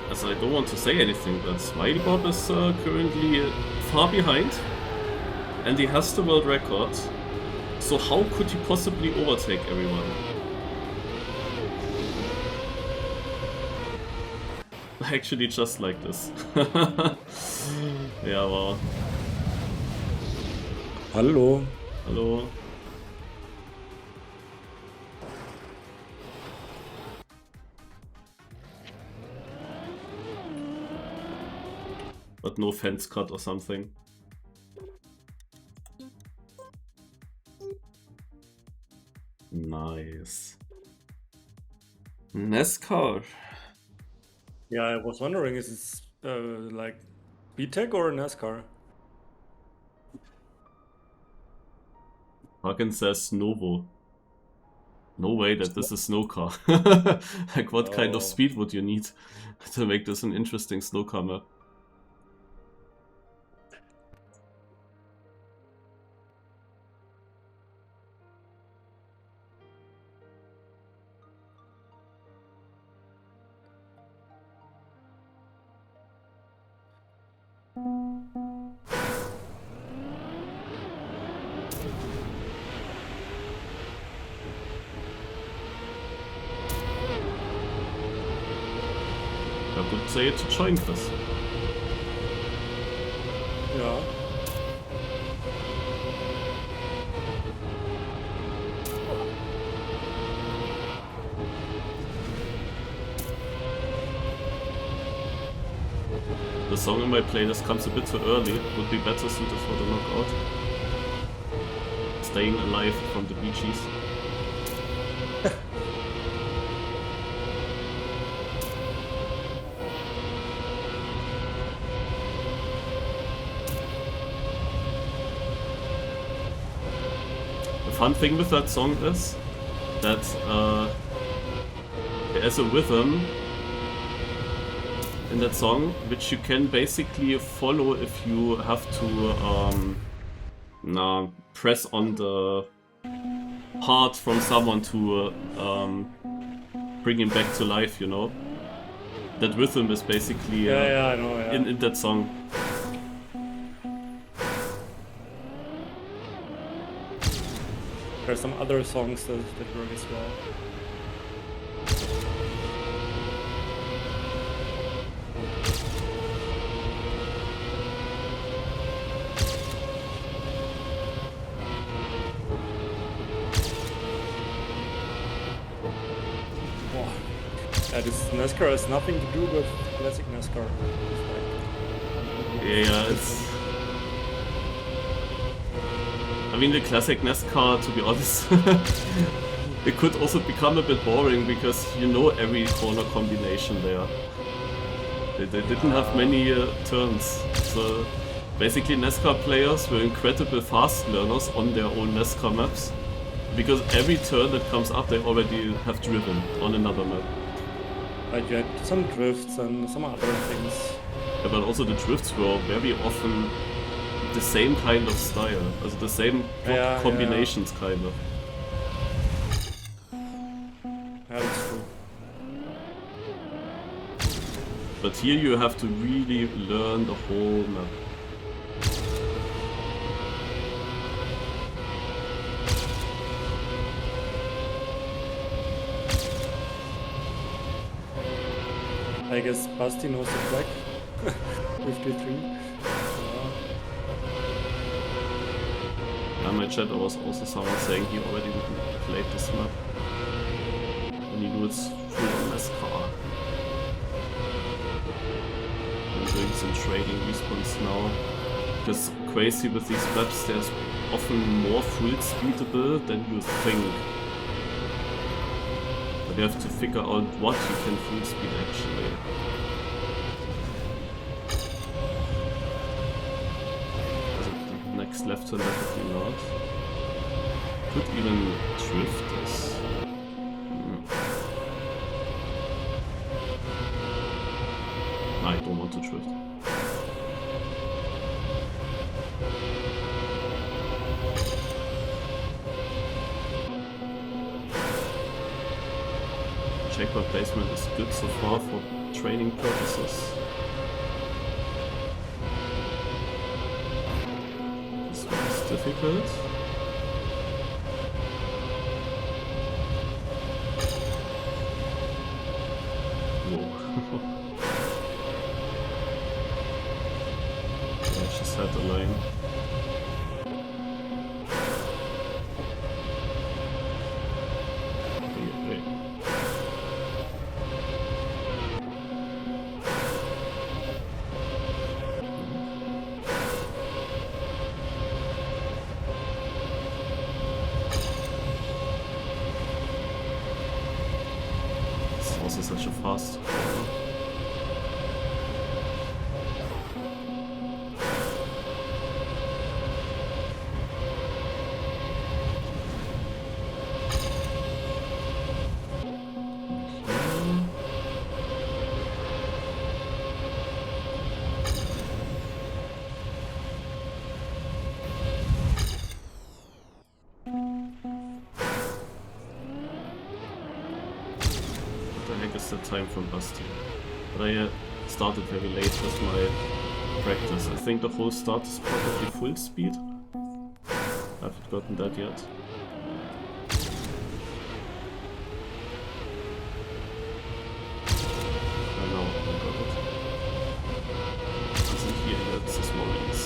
as I don't want to say anything, but Smiley Bob is currently far behind, and he has the world record. So how could he possibly overtake everyone? Actually, just like this. Yeah, wow. Hallo. Hallo. But no fence cut or something. Nice. Nascar. Yeah, I was wondering, is it like BTEC or NASCAR? Hagen says Novo. No way that this is snow car. Like, what kind of speed would you need to make this an interesting snow car map? I would say to join Chris. Yeah. The song in my playlist comes a bit too early, would be better suited for the knockout. Staying Alive from the Bee Gees. The fun thing with that song is that there's a rhythm in that song which you can basically follow if you have to press on the heart from someone to bring him back to life, you know? That rhythm is basically I know, yeah. in that song. There's some other songs that work as well. Yeah, this NASCAR has nothing to do with classic NASCAR. Yeah, it's... I mean, the classic NASCAR, to be honest, it could also become a bit boring because you know every corner combination there. They didn't have many turns, so basically NASCAR players were incredible fast learners on their own NASCAR maps because every turn that comes up they already have driven on another map. But you had some drifts and some other things. Yeah, but also the drifts were very often the same kind of style, also the same combinations kind of. Yeah, that's true. But here you have to really learn the whole map. I guess Basti knows the track. 53. In my chat there was also someone saying he already played this map. And he knew it's full on Nascar. I'm doing some trading respawns now. Because crazy with these maps, there's often more full speedable than you think. But you have to figure out what you can full speed actually. Next left turn definitely not. Could even drift this. I don't want to drift. checkpoint placement is good so far for training purposes. This one is difficult. Whoa. Yeah, just had the line. Such a fast corner. The time from last year, but I started very late with my practice. I think the whole start is probably full speed. I haven't gotten that yet. I know, I got it. Isn't here yet, it's a small ease.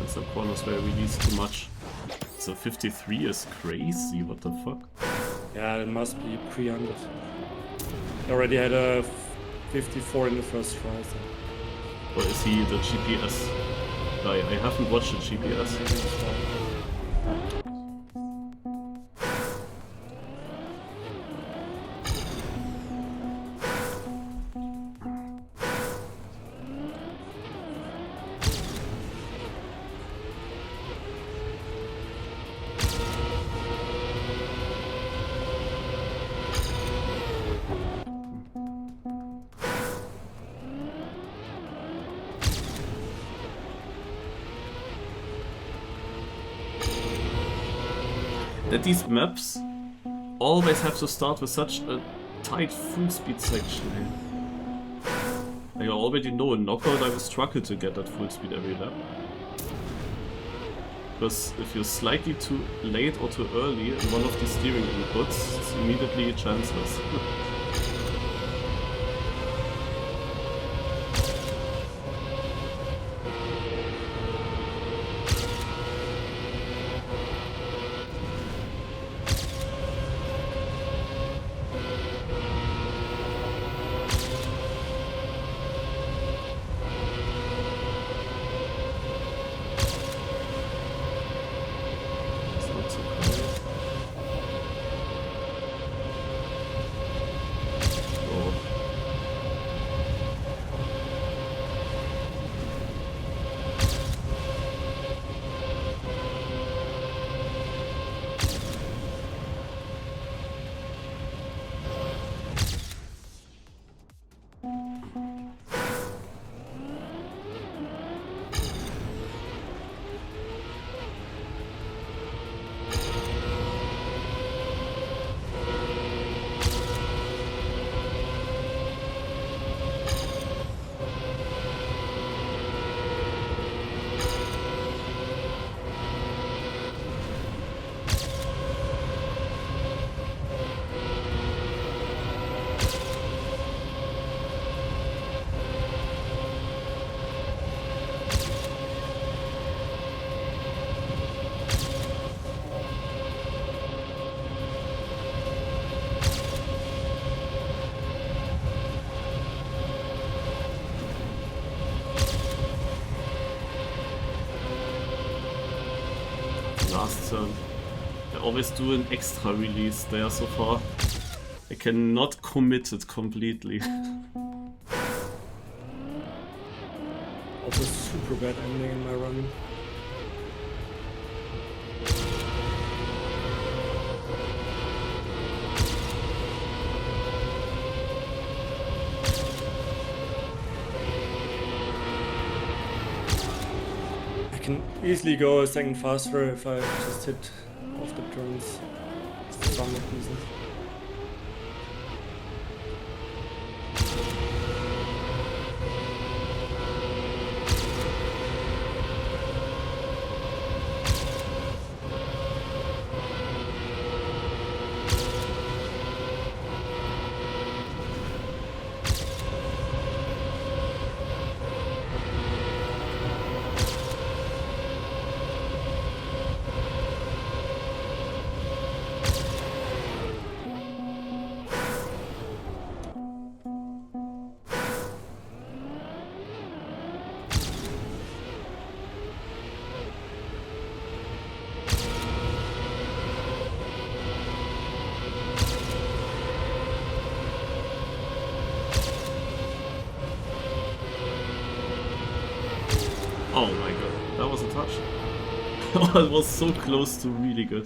Some corners where I released too much. So 53 is crazy, what the fuck? Yeah, it must be 300. I already had a 54 in the first try. So. Or is he the GPS guy? I haven't watched the GPS. That these maps always have to start with such a tight full speed section. Like I already know in Knockout I will struggle to get that full speed every lap. Because if you're slightly too late or too early in one of the steering inputs, it's immediately chanceless. last turn. I always do an extra release there so far. I cannot commit it completely. Also super bad ending in my run. I can easily go a second faster if I just hit off the turns. It's the fun reason. Oh my god, that was a touch. Oh, it was so close to really good.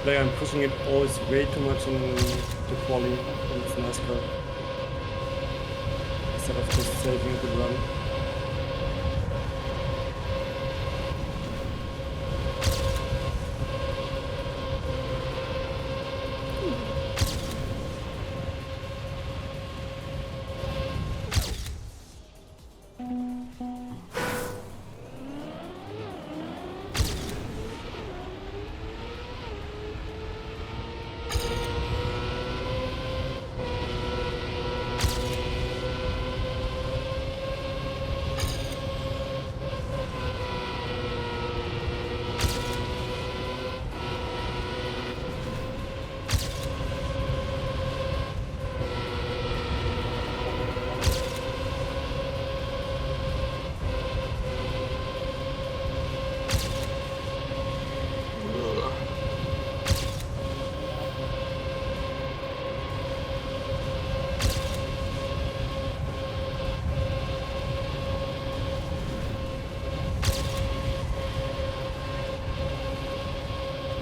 Like I'm pushing it always way too much in the quali when it's Nascar. Instead of just saving a good run.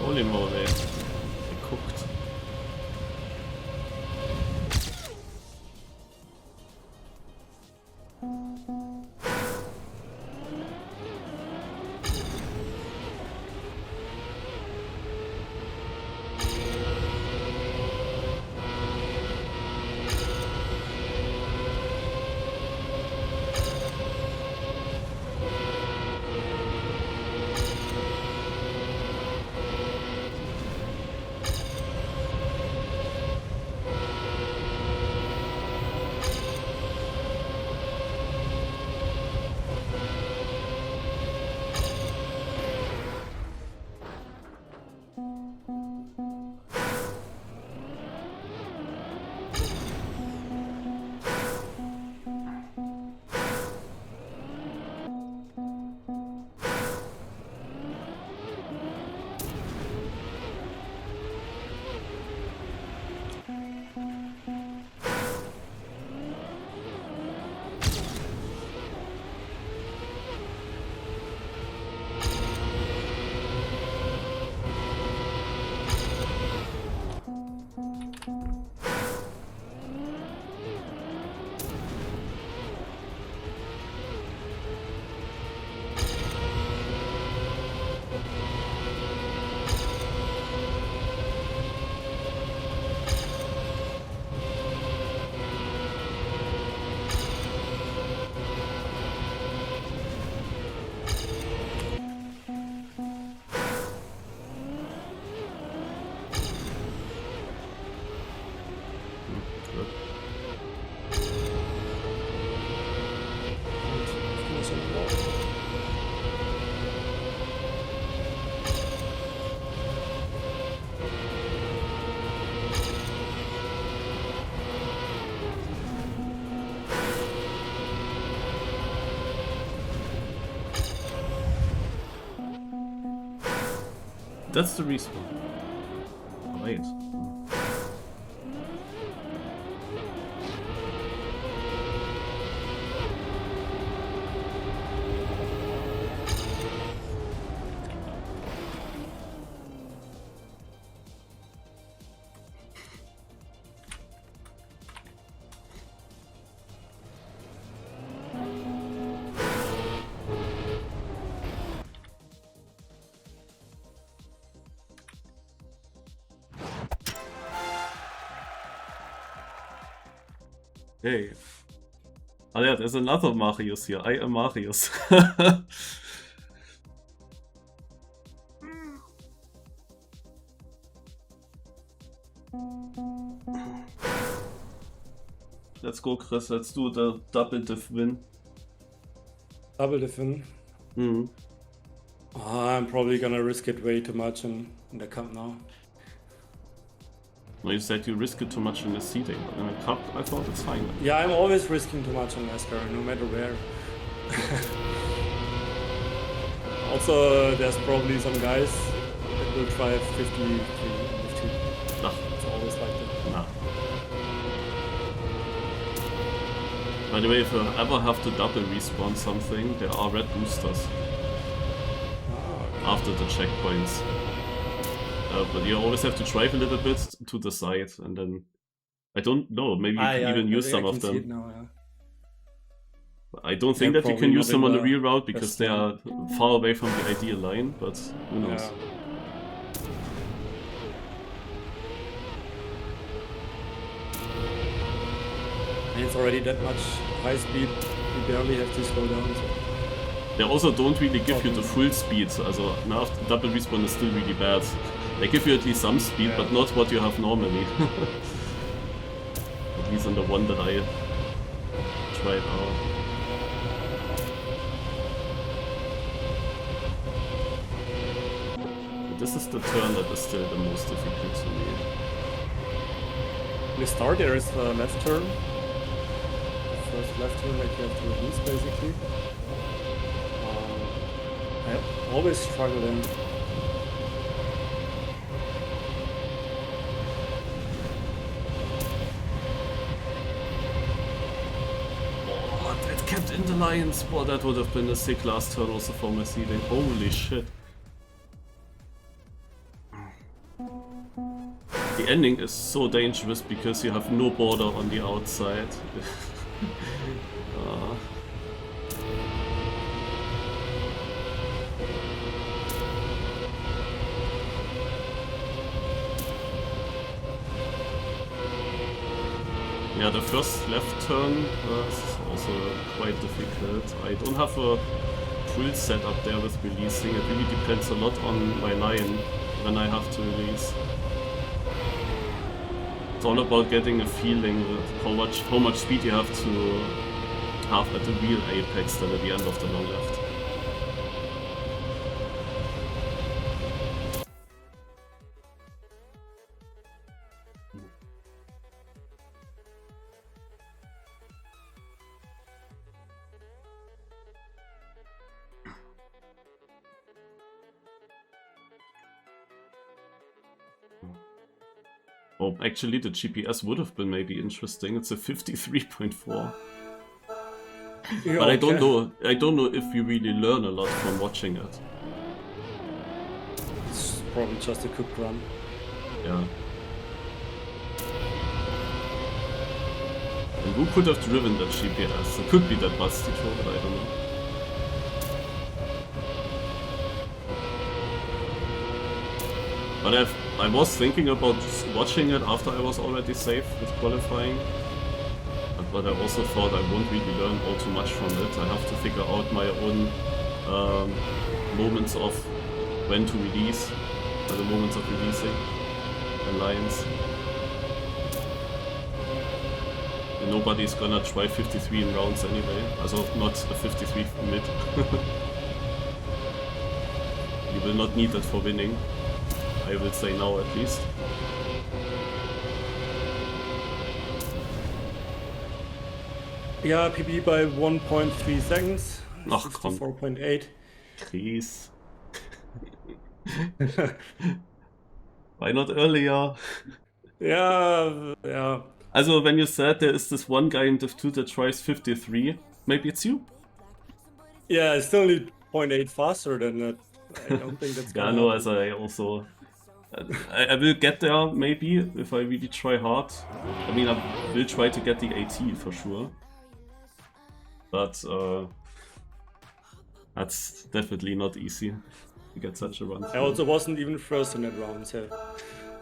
Holy moly. Geguckt. Good. That's the respawn. Wait. Hey. Oh yeah, there's another Marius here. I am Marius. Let's go, Chris. Let's do the double diff win. Double diff win? Mm. I'm probably gonna risk it way too much in the cup now. Well, you said you risk it too much in the seating, but in a cup, I thought it's fine. Yeah, I'm always risking too much on Nascar, no matter where. Also, there's probably some guys that will try 53 and 50. Nah. It's always like that. Nah. By the way, if I ever have to double respawn something, there are red boosters after the checkpoints. But you always have to drive a little bit to the side, and then I don't know. Maybe you can even use some of them. Now, yeah. I don't think that you can use them on the real route because they are far away from the ideal line. But who knows? Yeah. And it's already that much high speed. You barely have to slow down. So. They also don't really give you the full speed. Also, now after double respawn is still really bad. They give you at least some speed, but not what you have normally. At least on the one that I tried out. But this is the turn that is still the most difficult to me. In the start there is the left turn. The first left turn that you have to release basically. I always struggle then. Kept in the lines. Boah, that would have been a sick last turn also for my seeding. Holy shit. The ending is so dangerous because you have no border on the outside. Yeah, the first left turn is also quite difficult. I don't have a full setup there with releasing. It really depends a lot on my line when I have to release. It's all about getting a feeling with how much speed you have to have at the real apex than at the end of the long left. Oh, actually the GPS would have been maybe interesting. It's a 53.4. Yeah, but I don't know if you really learn a lot from watching it. It's probably just a quick run. Yeah. And who could have driven that GPS? It could be that Basti drove it, I don't know. But I was thinking about watching it after I was already safe with qualifying. But I also thought I won't really learn all too much from it. I have to figure out my own moments of when to release, the moments of releasing and lines. nobody's gonna try 53 in rounds anyway. Also not a 53 mid. You will not need that for winning. I will say now at least. Yeah, PB by 1.3 seconds. Ach komm. 4.8. Please. Why not earlier? Yeah. Also, when you said there is this one guy in Div 2 that tries 53, maybe it's you? Yeah, I still need 0.8 faster than that. I don't think that's Yeah, gonna no, happen. as I also... I will get there, maybe, if I really try hard. I mean, I will try to get the AT for sure. But, that's definitely not easy to get such a run. I also wasn't even first in that round, so...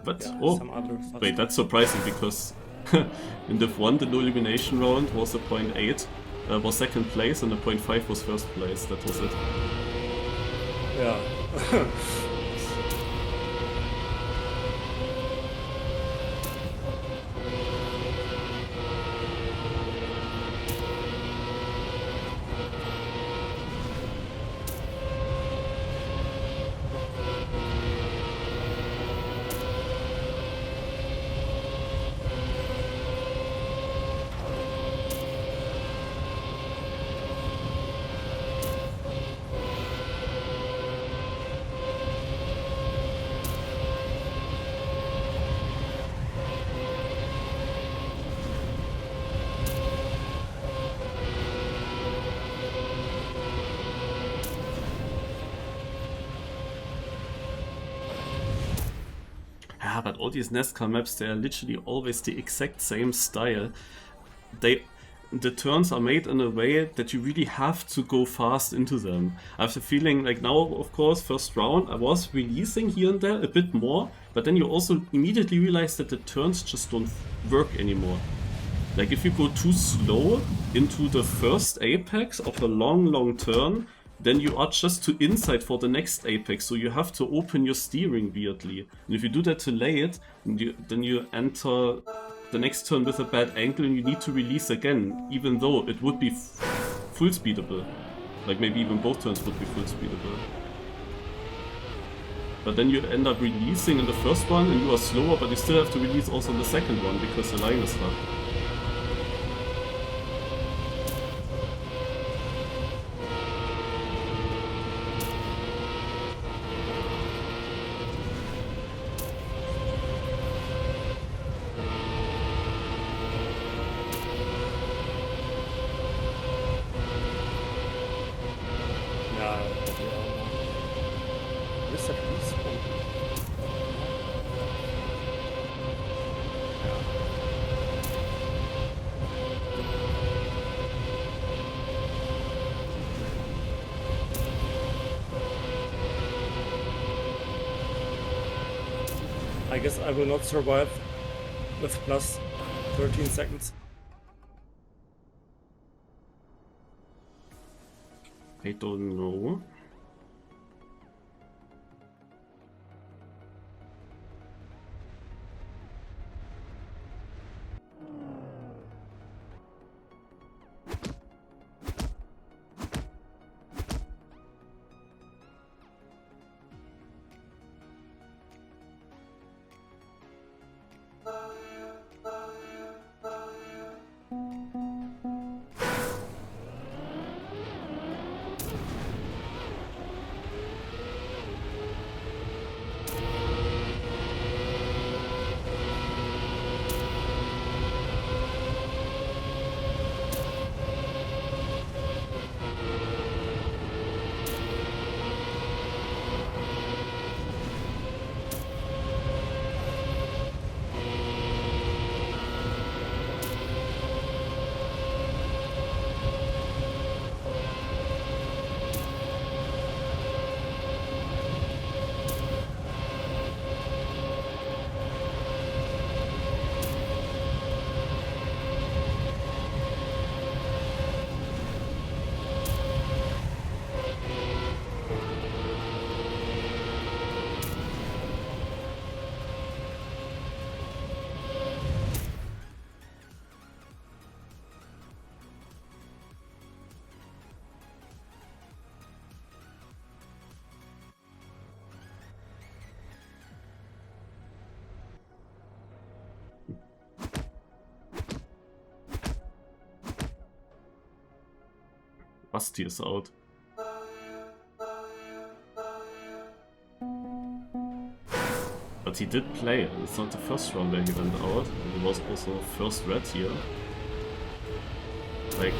But, yeah, oh, some other fast. wait, that's surprising because in Div 1 the no elimination round was a 0.8, was second place, and the 0.5 was first place. That was it. Yeah. Yeah, but all these Nascar maps, they are literally always the exact same style. The turns are made in a way that you really have to go fast into them. I have the feeling, like now, of course, first round, I was releasing here and there a bit more, but then you also immediately realize that the turns just don't work anymore. Like if you go too slow into the first apex of a long turn, then you are just too inside for the next apex, so you have to open your steering weirdly. And if you do that too late, then you enter the next turn with a bad angle and you need to release again, even though it would be full speedable. Like maybe even both turns would be full speedable. But then you end up releasing in the first one and you are slower, but you still have to release also in the second one because the line is stuck. I guess I will not survive with plus 13 seconds. I don't know. Rusty is out. But he did play. It's not the first round where he went out. He was also first red here. Like,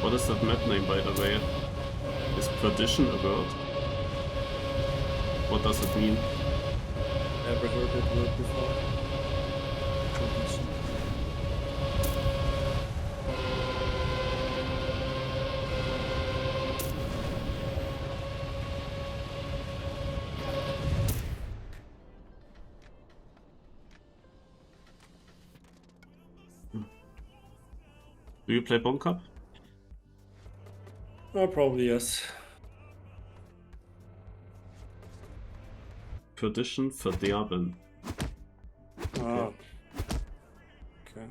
what is that map name, by the way? Is perdition a word? What does it mean? Never heard that word before. Do you play Bone Cup? Oh, probably yes. Perdition, verderben. Ah. Okay.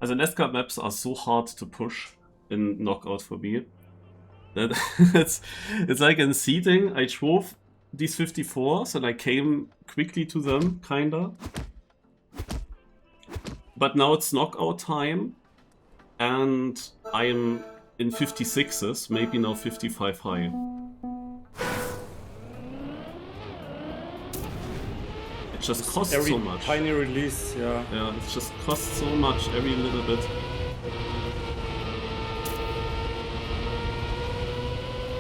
Also Nascar maps are so hard to push in Knockout for me. That it's like in seeding, I drove these 54s and I came quickly to them, kinda. But now it's knockout time and I'm in 56s, maybe now 55 high. It just costs so much. Tiny release, yeah. Yeah, it just costs so much every little bit.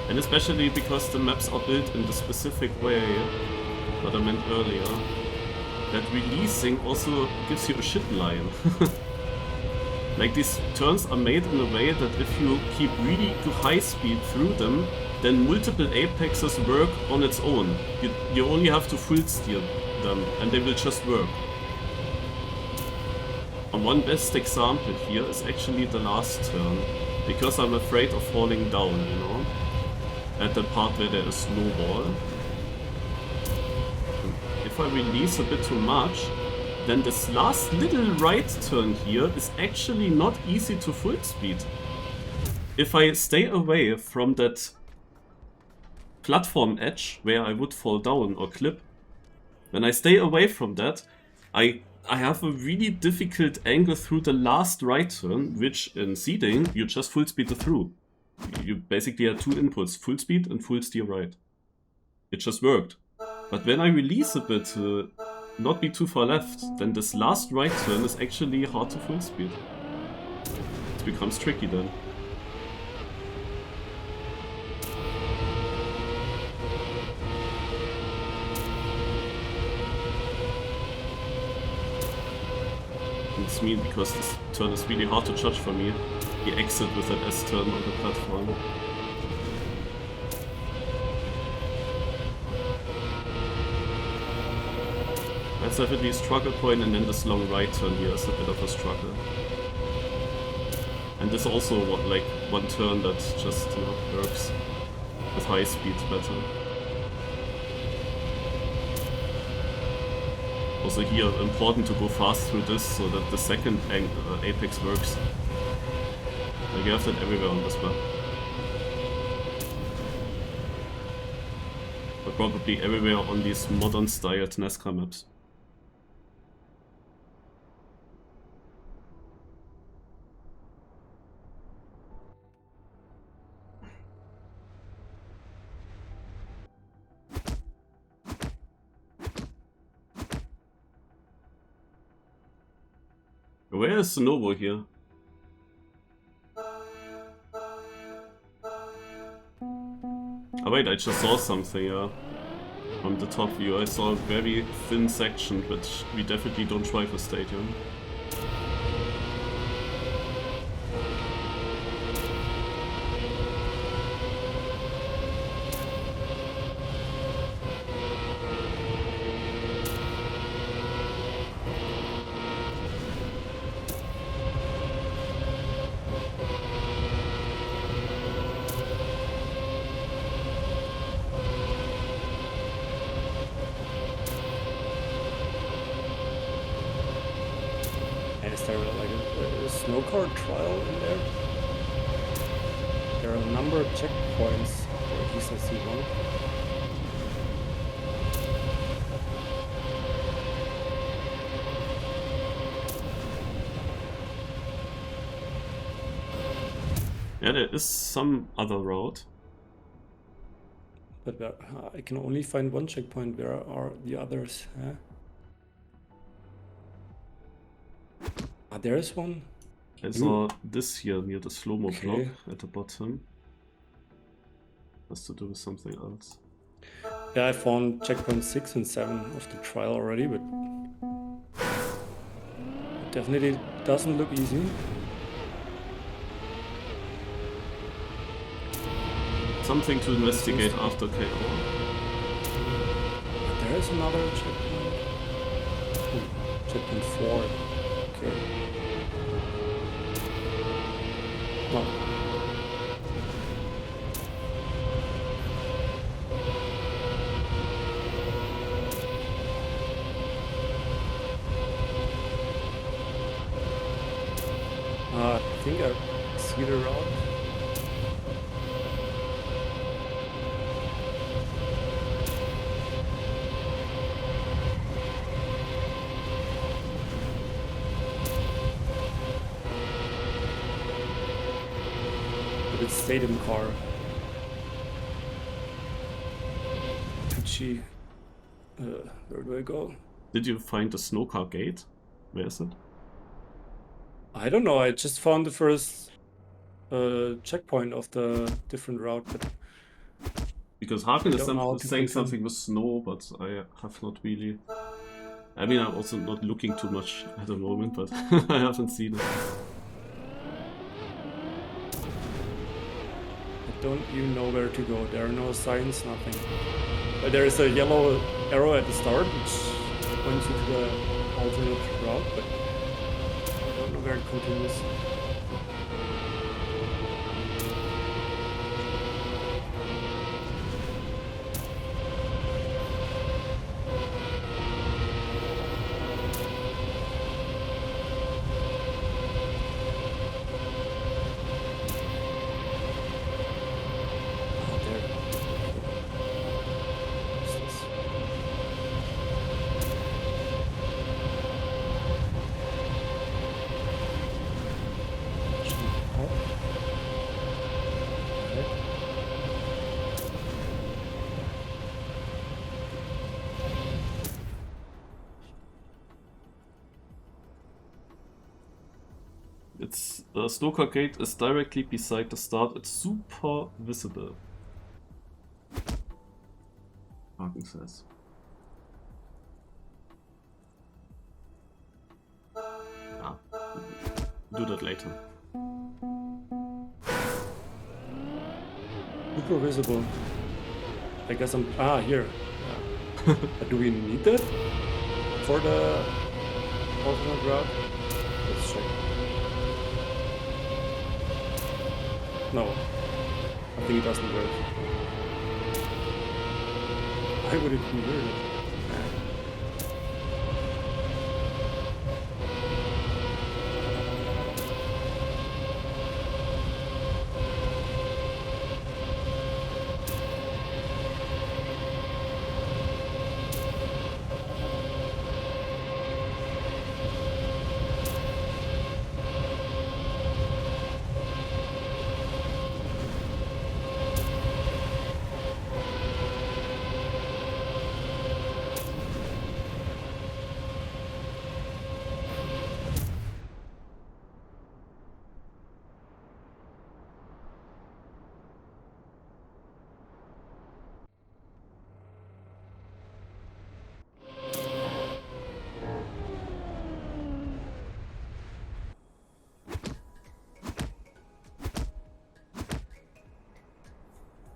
And especially because the maps are built in the specific way that I meant earlier, that releasing also gives you a shit line. Like these turns are made in a way that if you keep really to high speed through them, then multiple apexes work on its own. You only have to full steer them and they will just work. And one best example here is actually the last turn, because I'm afraid of falling down, you know? at the part where there is no wall. If I release a bit too much, then this last little right turn here is actually not easy to full speed. If I stay away from that platform edge where I would fall down or clip, when I stay away from that, I have a really difficult angle through the last right turn, which in seeding you just full speed through. You basically had two inputs, full speed and full steer right. It just worked. But when I release a bit to not be too far left, then this last right turn is actually hard to full speed. It becomes tricky then. It's mean because this turn is really hard to judge for me. The exit with that S turn on the platform. That's definitely a struggle point, and then this long right turn here is a bit of a struggle. And this also like one turn that just works with high speed better. Also here, important to go fast through this so that the second apex works. Like you have that everywhere on this map. But probably everywhere on these modern styled Nascar maps. Where is Novo here? Oh wait, I just saw something, yeah. From the top view, I saw a very thin section, which we definitely don't drive a stadium. Is there like a snow car trial in there? There are a number of checkpoints, or at least I see one. Yeah, there is some other route. But I can only find one checkpoint. Where are the others? Huh? There is one. I saw this here near the slow-mo block at the bottom. Has to do with something else. Yeah, I found checkpoint 6 and 7 of the trial already, but it definitely doesn't look easy. Something to investigate after KO. There is another checkpoint. Checkpoint 4. Okay. Oh. I think I see the route. It's stadium car. Gucci. Where do I go? Did you find the snow car gate? Where is it? I don't know. I just found the first checkpoint of the different route, but because Hagen is saying something with snow, but I have not really. I mean, I'm also not looking too much at the moment, but I haven't seen it. Don't even know where to go. There are no signs, nothing. But there is a yellow arrow at the start, which points you to the alternate route, but I don't know where it continues. It's the Stoker gate is directly beside the start. It's super visible. Hagen says. Yeah, do that later. Super visible. I guess I'm... Ah, here. Yeah. Do we need that for the alternate route? Let's check. No. I think it doesn't work. Why would it be weird?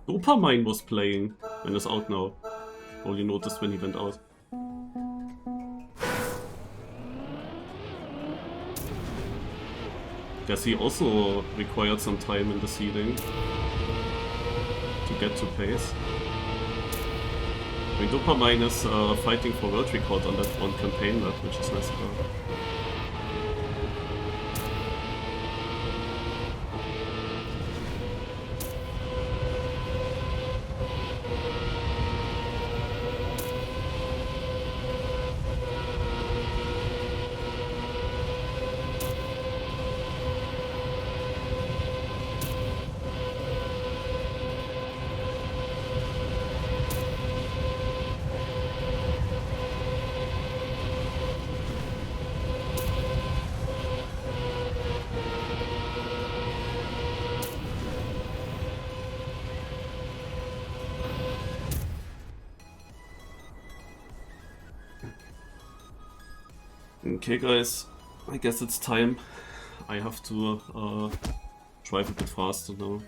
Dopamine was playing when it's out now. Only noticed when he went out. Guess he also required some time in the seeding to get to pace. I mean, Dopamine is fighting for world record on that one campaign map, which is Nascar. Okay guys, I guess it's time. I have to drive a bit faster now.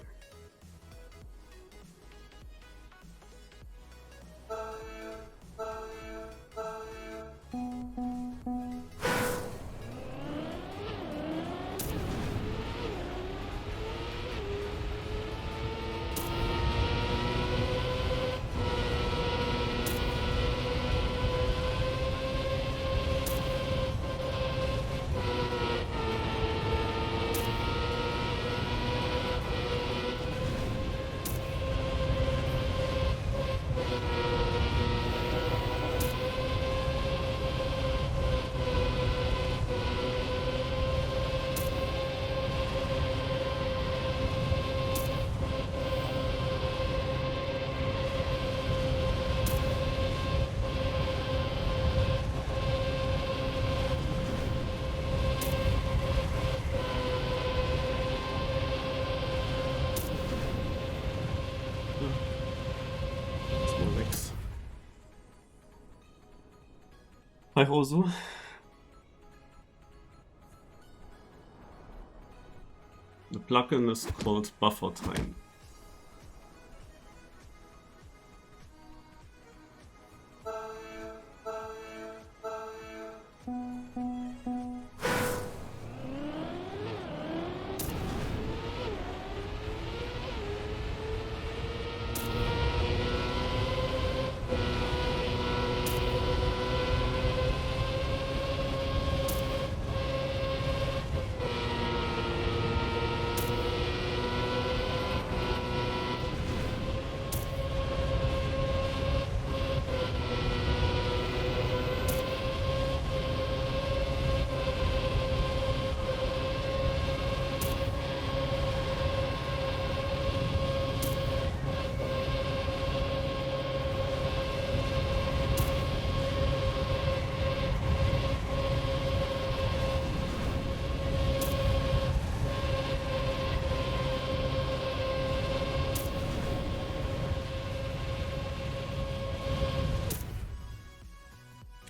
Hi Rosu. The plugin is called Buffer Time.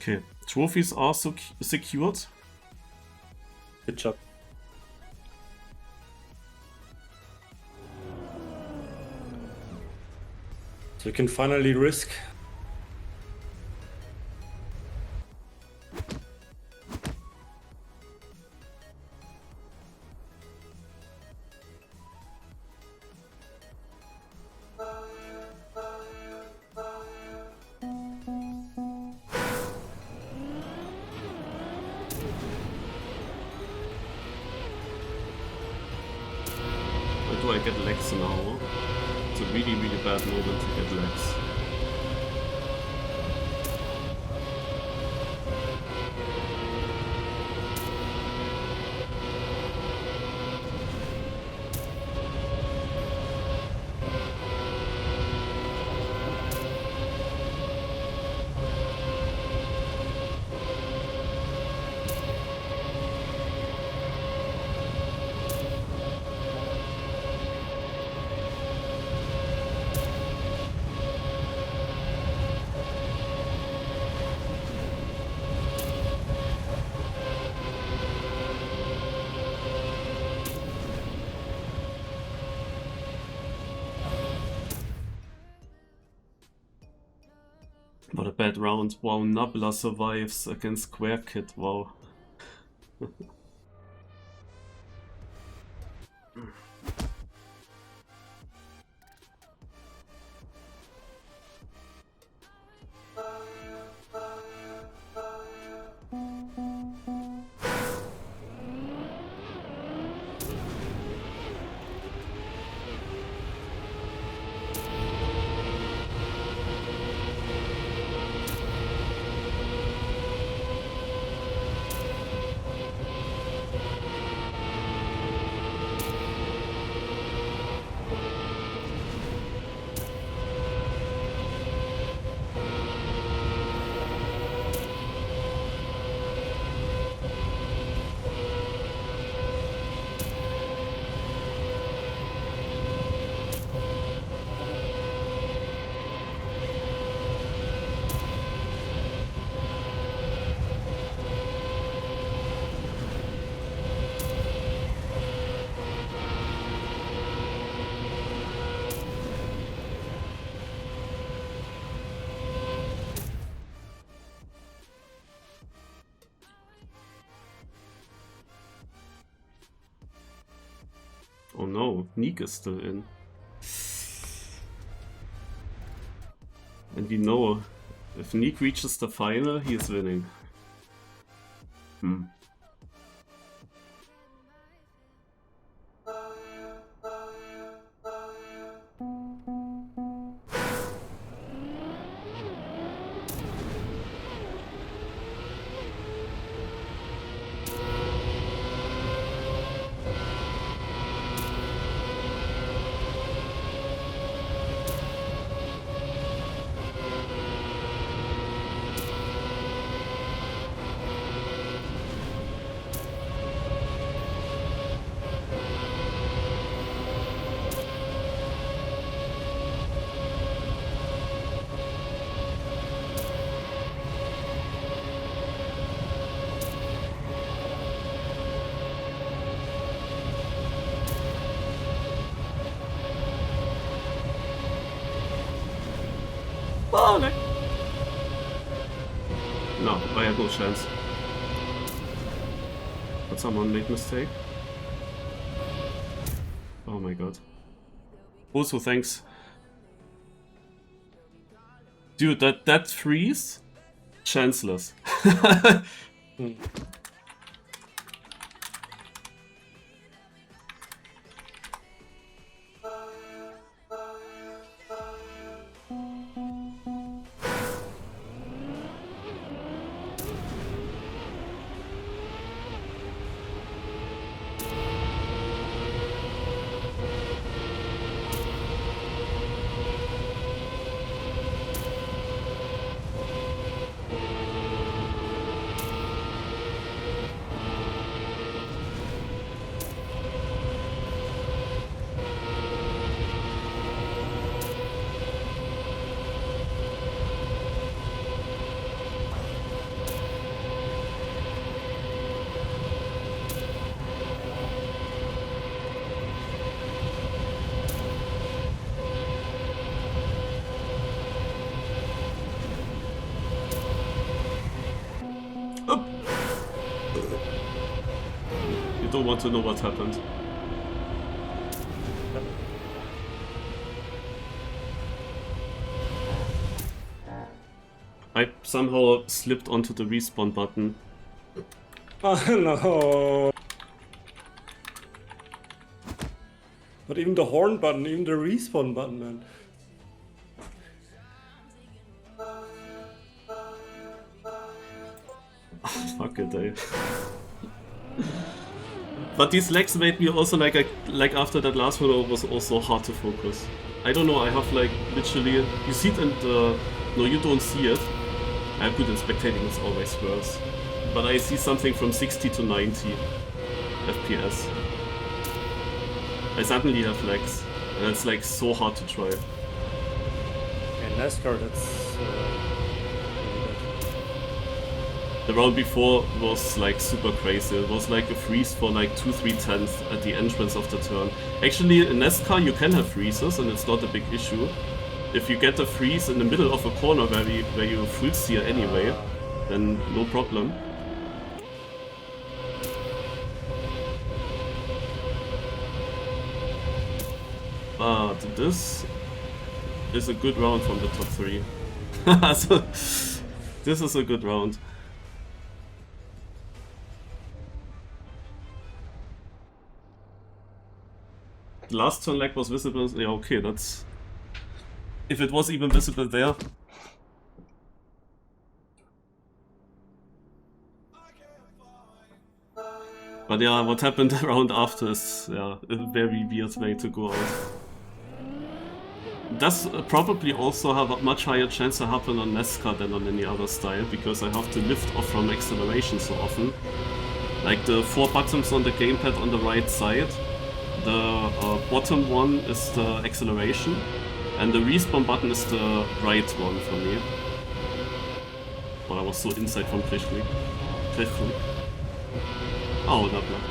Okay, trophies are secured. Good job. So you can finally risk. Where do I get legs now? It's a really, really bad moment to get legs. What a bad round. Wow, Nabla survives against Square Kid. Wow. Oh no, Neek is still in. And we know, if Neek reaches the final, he is winning. Oh, no. No, I had no chance. But someone made mistake. Oh my god. Also, thanks. Dude, that freeze? Chanceless. don't want to know what happened. I somehow slipped onto the respawn button. Oh no! Not even the horn button, even the respawn button, man. Fuck it, eh. But these legs made me also like after that last one it was also hard to focus. I don't know, I have like literally, you see it and no, you don't see it. I'm good in spectating, it's always worse. But I see something from 60 to 90 FPS. I suddenly have legs, and it's like so hard to try. In Nascar, that's really bad. The round before was like super crazy. It was like a freeze for like 2-3 tenths at the entrance of the turn. Actually, in Nascar you can have freezes, and it's not a big issue. If you get a freeze in the middle of a corner where you full steer anyway, then no problem. But this is a good round from the top 3. So, this is a good round. The last turn lag was visible. Yeah, okay, that's... If it was even visible there. But yeah, what happened around after is yeah, a very weird way to go out. Does probably also have a much higher chance to happen on Nascar than on any other style, because I have to lift off from acceleration so often. Like the 4 buttons on the gamepad on the right side, the bottom one is the acceleration, and the respawn button is the right one for me. But I was so inside from Krishlik. Oh, not bad.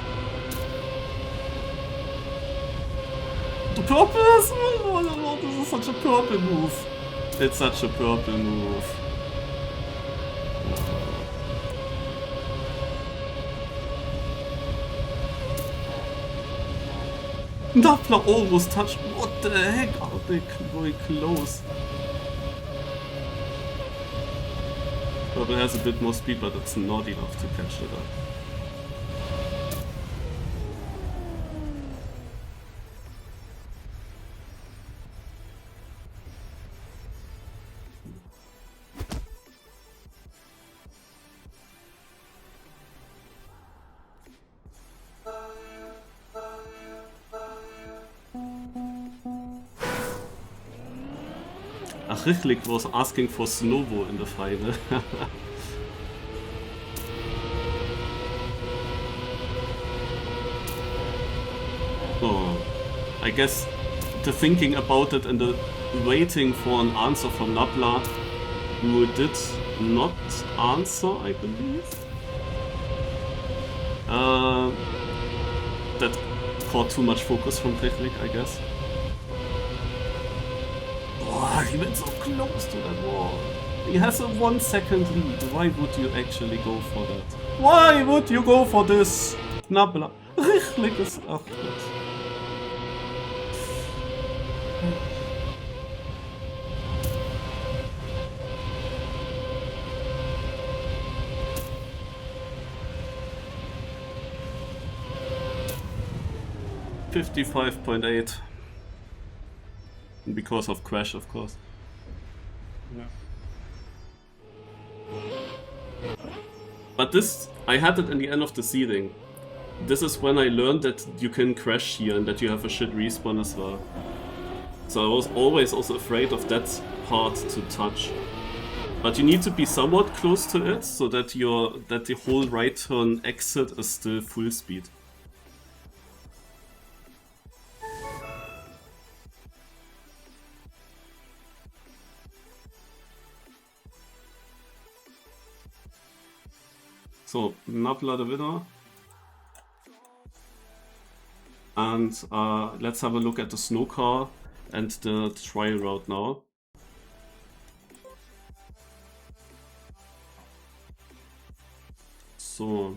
The purple is... Oh, this is such a purple move. It's such a purple move. Doppler almost touched. What the heck? Are they very close? Purple has a bit more speed, but it's not enough to catch it up. Richlik was asking for Snovo in the final. Oh, I guess the thinking about it and the waiting for an answer from Nabla, who did not answer, I believe. That caught too much focus from Richlik, I guess. Oh, he went so close to that wall. He has a 1 second lead. Why would you actually go for that? Why would you go for this? Nabla. Richlik is... Ach Gott. $55.8. Because of crash, of course. Yeah. But this, I had it in the end of the seeding. This is when I learned that you can crash here and that you have a shit respawn as well. So I was always also afraid of that part to touch. But you need to be somewhat close to it so that the whole right turn exit is still full speed. So, Nabla the winner. And let's have a look at the snow car and the trial route now. So.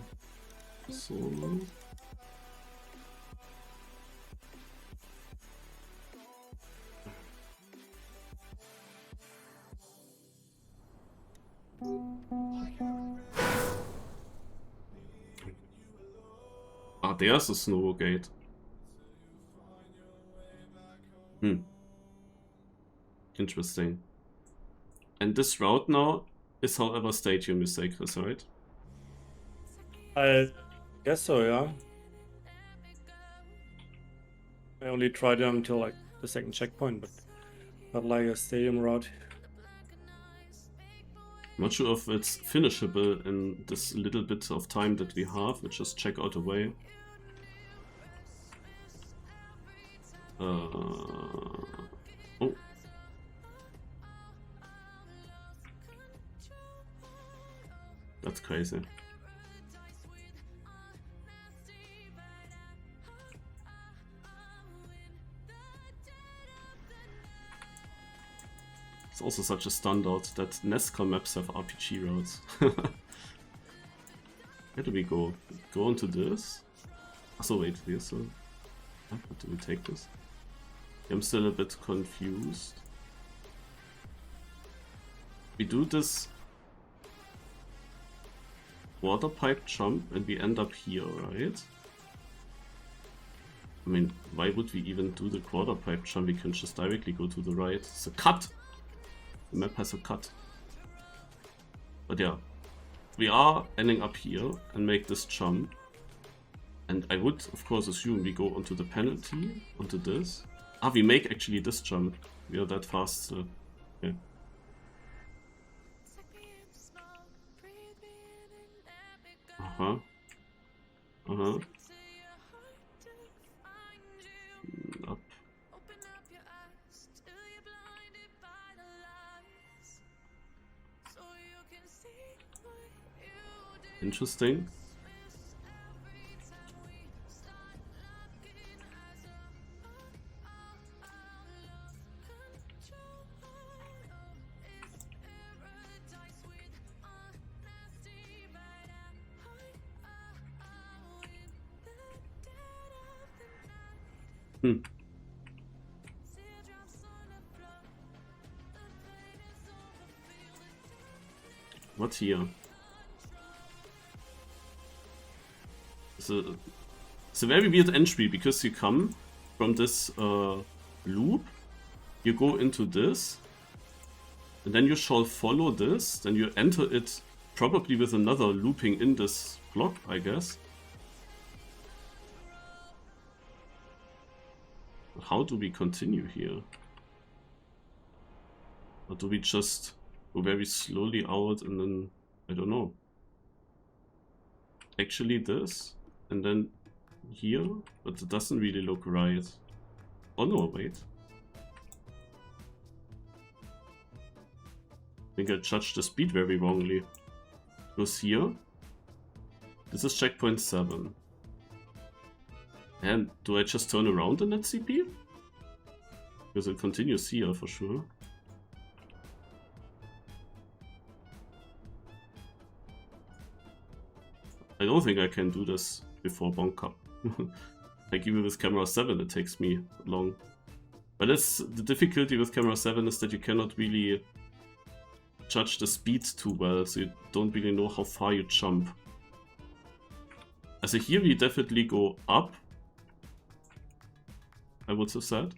there's a snow gate. Interesting. And this route now is, however, stadium mistake, right? I guess so, yeah. I only tried it until like the second checkpoint, but not like a stadium route. I'm not sure if it's finishable in this little bit of time that we have. We'll just check out a way. Oh. That's crazy. It's also such a standout that Nascar maps have RPG routes. Where do we go? Go into this? So wait, here, so... How do we take this? I'm still a bit confused. We do this water pipe jump and we end up here, right? I mean, why would we even do the quarter pipe jump? We can just directly go to the right. It's a cut! The map has a cut. But yeah, we are ending up here and make this jump. And I would, of course, assume we go onto the penalty, onto this. Ah, we make actually this jump. We are that fast, so... Okay. Uh-huh. Uh-huh. Up. Interesting. What's here? It's a very weird entry because you come from this loop, you go into this, and then you shall follow this, then you enter it probably with another looping in this block, I guess. How do we continue here? Or do we just go very slowly out and then, I don't know. Actually this, and then here, but it doesn't really look right. Oh no, wait. I think I judged the speed very wrongly. Because here, this is checkpoint 7. And do I just turn around in that CP? Because it continues here for sure. I don't think I can do this before Bonk Up. Like even with camera 7 it takes me long. But that's the difficulty with camera 7 is that you cannot really judge the speed too well, so you don't really know how far you jump. Also here we definitely go up, I would have said.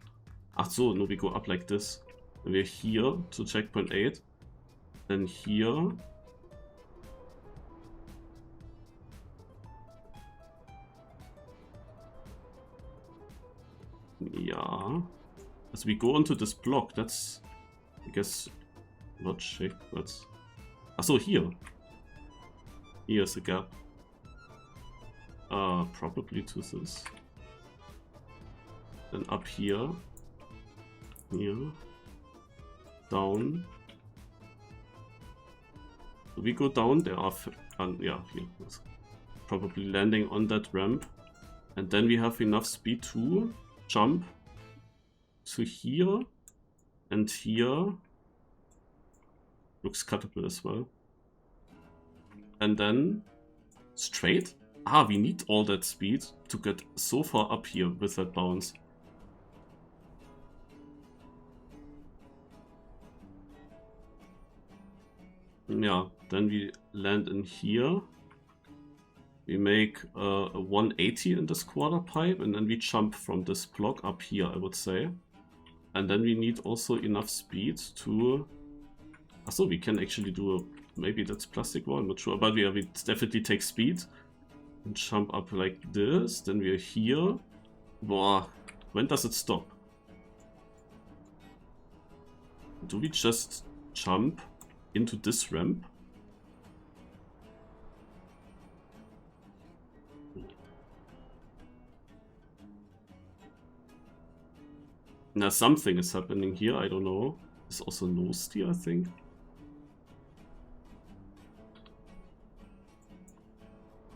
Ach so, no, we go up like this. And we're here to checkpoint 8. Then here. Yeah. As we go onto this block, that's, I guess, logic, but... Ah, so here. Here's a gap. Probably to this. Then up here. Here. Down. So we go down, there are... yeah, here. Probably landing on that ramp. And then we have enough speed to jump to here and here. Looks cuttable as well. And then straight? Ah, we need all that speed to get so far up here with that bounce. Yeah, then we land in here. We make a 180 in this quarter pipe, and then we jump from this block up here, I would say. And then we need also enough speed to... So we can actually do a... Maybe that's plastic wall, I'm not sure. But we definitely take speed. And jump up like this. Then we are here. Boah, when does it stop? Do we just jump into this ramp? Now something is happening here, I don't know. There's also no steer, I think.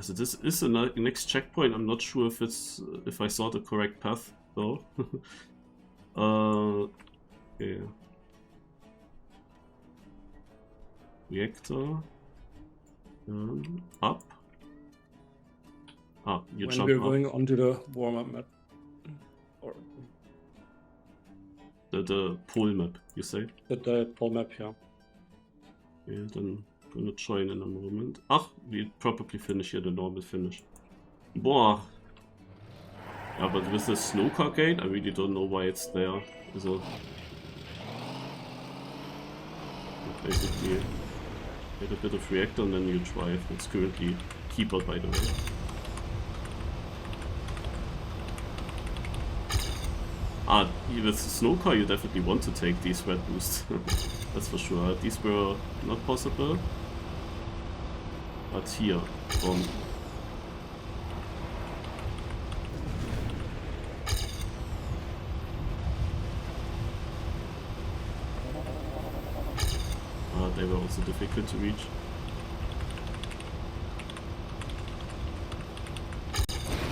So this is the next checkpoint. I'm not sure if I saw the correct path though. Okay. Reactor. Up. Ah, you when jump we're up. going onto the warm-up map. Or The pole map, you say? the pole map, yeah. Yeah, then gonna join in a moment. Ach, we probably finish here the normal finish. Boah. Yeah, but with the snowcar gate, I really don't know why it's there. So basically get a bit of reactor and then you drive. It's currently keyboard, by the way. Ah, with the snowcar you definitely want to take these red boosts. That's for sure. These were not possible. But here, they were also difficult to reach.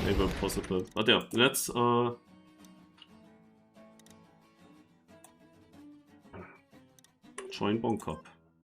They were possible. But yeah, let's join Bonk Cup.